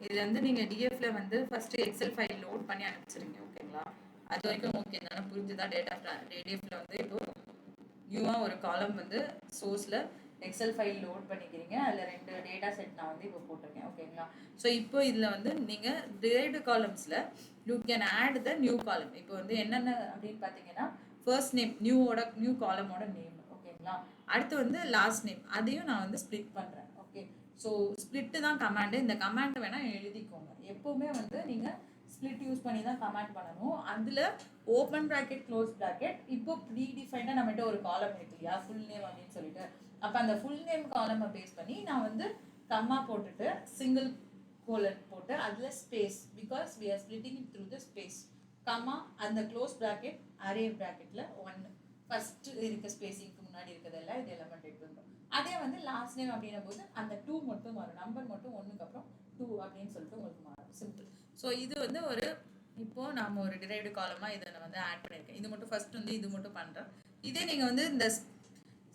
இதுல வந்து நீங்க டிஎஃப்ல வந்து ஃபர்ஸ்ட் எக்ஸல் ஃபைல் லோட் பண்ணி அனுப்பிச்சிருங்க. ஓகேங்களா? அது வரைக்கும் ஓகே தானே? புரிஞ்சுதா? டிஎஃப்ல வந்து இப்போ நியூவா ஒரு காலம் வந்து சோர்ஸ்ல எக்ஸல் ஃபைல் லோட் பண்ணிக்கிறீங்க. அதில் 2 டேட்டா செட் நான் வந்து இப்போ போட்டிருக்கேன். ஓகேங்களா? ஸோ இப்போ இதில் வந்து நீங்கள் டிரைவ்டு காலம்ஸில் you can add the new column. இப்போ வந்து என்னென்ன அப்படின்னு பார்த்தீங்கன்னா ஃபர்ஸ்ட் நேம் நியூ காலமோட நேம். ஓகேங்களா? அடுத்து வந்து லாஸ்ட் நேம், அதையும் நான் வந்து ஸ்ப்ளிட் பண்ணுறேன். ஓகே, ஸோ ஸ்ப்ளிட்டு தான் கமாண்டு. இந்த கமாண்டை வேணால் எழுதிக்கோங்க. எப்போவுமே வந்து நீங்கள் ஸ்ப்ளிட் யூஸ் பண்ணி தான் கமாண்ட் பண்ணணும். அதில் ஓப்பன் ப்ராக்கெட் க்ளோஸ் ப்ராக்கெட். இப்போ ப்ரீடிஃபைண்டாக நம்மகிட்ட ஒரு காலம் இருக்கு இல்லையா, ஃபுல் நேம் அப்படின்னு சொல்லிட்டு. அப்போ அந்த ஃபுல் நேம் காலமை பேஸ் பண்ணி நான் வந்து கம்மா போட்டுட்டு சிங்கிள் கோலன் போட்டு அதில் space, because we are splitting it through the space, comma அந்த க்ளோஸ் ப்ராக்கெட் அரே ப்ராக்கெட்டில் 1 ஃபர்ஸ்ட் இருக்க ஸ்பேஸிங்க்கு முன்னாடி இருக்கிறதெல்லாம் இது எலமெண்ட் எடுத்து வந்துடும். அதே வந்து லாஸ்ட் நேம் அப்படின்னும் போது அந்த 2 மட்டும் வரும், நம்பர் மட்டும் 1க்கு அப்புறம் 2 அப்படின்னு சொல்லிட்டு உங்களுக்கு மாறும். சிம்பிள். ஸோ இது வந்து ஒரு இப்போ நாம ஒரு டிரைவ்டு காலமா இதை நான் வந்து ஆட் பண்ணியிருக்கேன். இது மட்டும் ஃபர்ஸ்ட் வந்து இது மட்டும் பண்ணுறேன். இதே நீங்கள் வந்து இந்த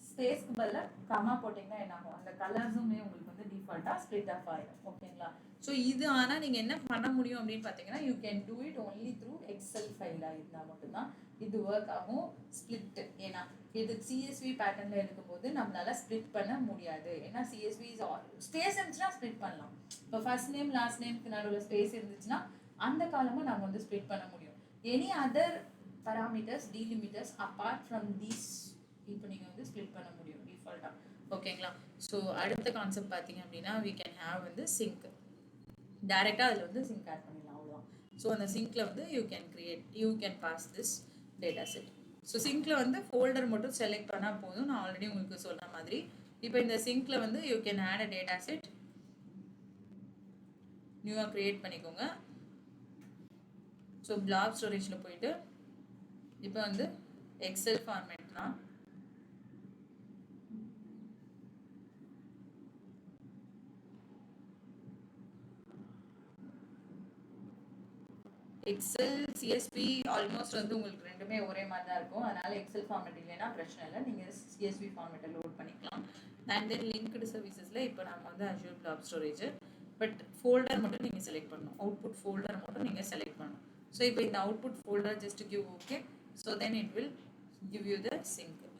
ஸ்பேஸ்க்கு பதில் கமா போட்டிங்கன்னா என்ன ஆகும், அந்த கலர்ஸுமே உங்களுக்கு வந்து டிஃபால்ட்டாக ஸ்ப்ளிட் ஆஃப் ஆகிடும். ஓகேங்களா? ஸோ இது ஆனால் நீங்கள் என்ன பண்ண முடியும் அப்படின்னு பார்த்தீங்கன்னா you can do it only through Excel ஃபைலாக இருந்தால் மட்டும்தான் இது ஒர்க் ஆகும். ஸ்ப்ளிட், ஏன்னா இது சிஎஸ்வி பேட்டர்னில் இருக்கும்போது நம்மளால ஸ்ப்ளிட் பண்ண முடியாது. ஏன்னா சிஎஸ்வி ஸ்பேஸ் இருந்துச்சுன்னா ஸ்ப்ளிட் பண்ணலாம். இப்போ ஃபர்ஸ்ட் நேம் லாஸ்ட் நேம்க்கு நடுவில் ஸ்பேஸ் இருந்துச்சுன்னா அந்த காலமும் நம்ம வந்து ஸ்ப்ளிட் பண்ண முடியும். Any other parameters delimiters apart from these இப்போ நீங்கள் வந்து ஸ்ப்ளிட் பண்ண முடியும் டிஃபால்ட்டாக. ஓகேங்களா? ஸோ அடுத்த கான்செப்ட் பார்த்தீங்க அப்படின்னா வி கேன் ஹேவ் வந்து சிங்க். டைரெக்டாக அதில் வந்து சிங்க் ஆட் பண்ணிடலாம், அவ்வளோதான். ஸோ அந்த சிங்க்கில் வந்து you can pass this data set. So சிங்க்கில் வந்து ஃபோல்டர் மட்டும் செலக்ட் பண்ணால் போதும். நான் ஆல்ரெடி உங்களுக்கு சொன்ன மாதிரி இப்போ இந்த சிங்க்கில் வந்து you can add a data set, நியூவாக க்ரியேட் பண்ணிக்கோங்க. ஸோ பிளாக் ஸ்டோரேஜில் போயிட்டு இப்போ வந்து எக்ஸல் ஃபார்மேட் தான். எக்ஸல் சிஎஸ்பி ஆல்மோஸ்ட் வந்து உங்களுக்கு ரெண்டுமே ஒரே மாதிரி தான் இருக்கும். அதனால எக்ஸல் ஃபார்மேட் இல்லைன்னா பிரச்சனை இல்லை, நீங்கள் சிஎஸ்பி ஃபார்மேட்டை லோட் பண்ணிக்கலாம். அண்ட் தென் லிங்க்டு சர்வீசஸில் இப்போ நம்ம வந்து Azure block storage, but folder மட்டும் நீங்கள் செலக்ட் பண்ணணும். அவுட்புட் ஃபோல்டர் மட்டும் நீங்கள் செலக்ட் பண்ணணும். ஸோ இப்போ இந்த output folder just give okay. So then it will give you the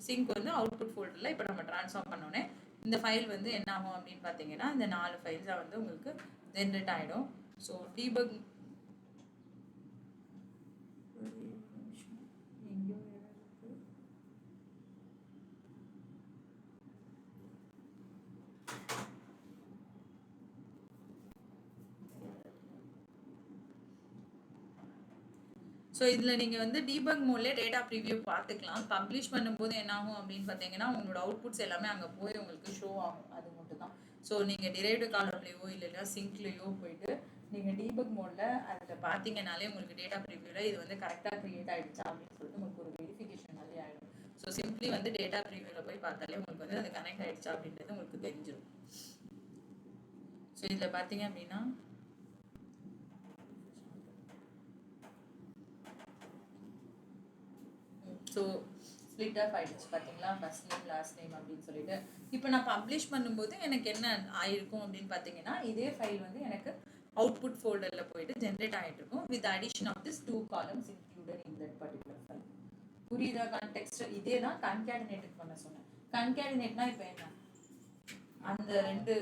sync வந்து அவுட்புட் ஃபோல்டரில் இப்போ நம்ம ட்ரான்ஸ்ஃபார்ம் பண்ணோன்னே இந்த ஃபைல் வந்து என்ன ஆகும் அப்படின்னு பார்த்தீங்கன்னா இந்த 4 ஃபைல்ஸாக வந்து உங்களுக்கு ஜென்ரேட் ஆகிடும். ஸோ டீபக் ஸோ இதில் நீங்கள் வந்து டீபக் மோட்லேயே டேட்டா ப்ரிவியூ பார்த்துக்கலாம். பப்ளிஷ் பண்ணும்போது என்ன ஆகும் அப்படின்னு பார்த்தீங்கன்னா உங்களோட அவுட்புட்ஸ் எல்லாமே அங்கே போய் உங்களுக்கு ஷோ ஆகும். அது மட்டும் தான். ஸோ நீங்கள் டிரைவ்டு காலம்லேயோ இல்லைன்னா சிங்க்லேயோ போயிட்டு நீங்கள் டீபக் மோடில் அதில் பார்த்தீங்கனாலே உங்களுக்கு டேட்டா ப்ரிவியூவில் இது வந்து கரெக்டாக க்ரியேட் ஆகிடுச்சா அப்படின்னு சொல்லிட்டு உங்களுக்கு ஒரு வெரிஃபிகேஷன் மாதிரி ஆகிடும். ஸோ சிம்பிளி வந்து டேட்டா ப்ரிவியூவில் போய் பார்த்தாலே உங்களுக்கு வந்து அது கனெக்ட் ஆகிடுச்சா அப்படின்றது உங்களுக்கு தெரிஞ்சிடும். ஸோ இதில் பார்த்தீங்க அப்படின்னா ஸோ ஸ்ப்ளிட் ஆஃப் ஆகிடுச்சு பார்த்தீங்களா, ஃபர்ஸ்ட் நேம் லாஸ்ட் நேம் அப்படின்னு சொல்லிட்டு. இப்போ நான் பப்ளிஷ் பண்ணும்போது எனக்கு என்ன ஆயிருக்கும் அப்படின்னு பார்த்தீங்கன்னா இதே ஃபைல் வந்து எனக்கு அவுட்புட் ஃபோல்டரில் போயிட்டு ஜென்ரேட் ஆகிட்டு இருக்கும் with addition of this 2 columns included in that particular file. புரியுதா? கான்டெக்ஸ்ட் இதே தான் கன்கேடினேட் பண்ண சொன்னேன். கன்கேடினேட்னா இப்போ என்ன, அந்த 2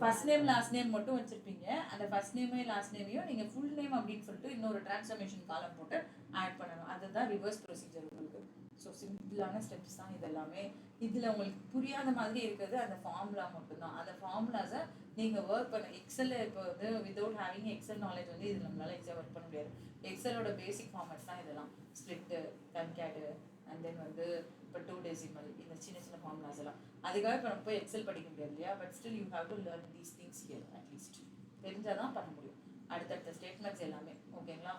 ஃபர்ஸ்ட் நேம் லாஸ்ட் நேம் மட்டும் வச்சிருப்பீங்க. அந்த ஃபர்ஸ்ட் நேமையும் லாஸ்ட் நேமையும் நீங்கள் ஃபுல் நேம் அப்படின்னு சொல்லிட்டு இன்னொரு டிரான்ஸ்ஃபர்மேஷன் காலம் போட்டு ஆட் பண்ணணும். அதுதான் ரிவர்ஸ் ப்ரொசீஜர் உங்களுக்கு. ஸோ சிம்பிளான ஸ்டெப்ஸ் தான் இது எல்லாமே. இதில் உங்களுக்கு புரியாத மாதிரி இருக்கிறது அந்த ஃபார்முலா மட்டும்தான். அந்த ஃபார்முலாஸை நீங்கள் ஒர்க் பண்ண எக்ஸலில் இப்போ வந்து வித்தவுட் ஹேவிங் எக்ஸல் நாலேஜ் வந்து இதில் நம்மளால் ஈஸியாக ஒர்க் பண்ண முடியாது. எக்ஸலோட பேசிக் ஃபார்மேட்ஸ் தான் இதெல்லாம், ஸ்ப்ளிட்டு, கன்கேடு அண்ட் தென் வந்து இப்போ 2 டெசிமல், இந்த சின்ன சின்ன ஃபார்முலாஸ் எல்லாம். அதுக்காக இப்போ நம்ம போய் எக்ஸல் படிக்க முடியாது இல்லையா, but still you have to learn these things here. At least தெரிஞ்சால் தான் பண்ண முடியும் அடுத்தடுத்த ஸ்டேட்மெண்ட்ஸ் எல்லாமே. ஓகேங்களா?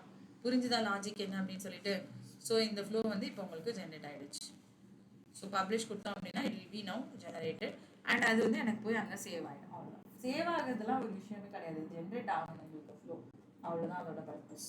புரிஞ்சுதா லாஜிக் என்ன அப்படின்னு சொல்லிட்டு. ஸோ இந்த ஃப்ளோ வந்து இப்போ உங்களுக்கு ஜென்ரேட் ஆகிடுச்சு. ஸோ பப்ளிஷ் கொடுத்தோம் அப்படின்னா it will be now generated and அது வந்து எனக்கு போய் அங்கே சேவ் ஆகிடும். அவ்வளோதான். சேவ் ஆகுறதுலாம் ஒரு விஷயமே கிடையாது, ஜென்ரேட் ஆகணும் உங்களுக்கு ஃப்ளோ, அவ்வளோதான் அதோட பர்பஸ்.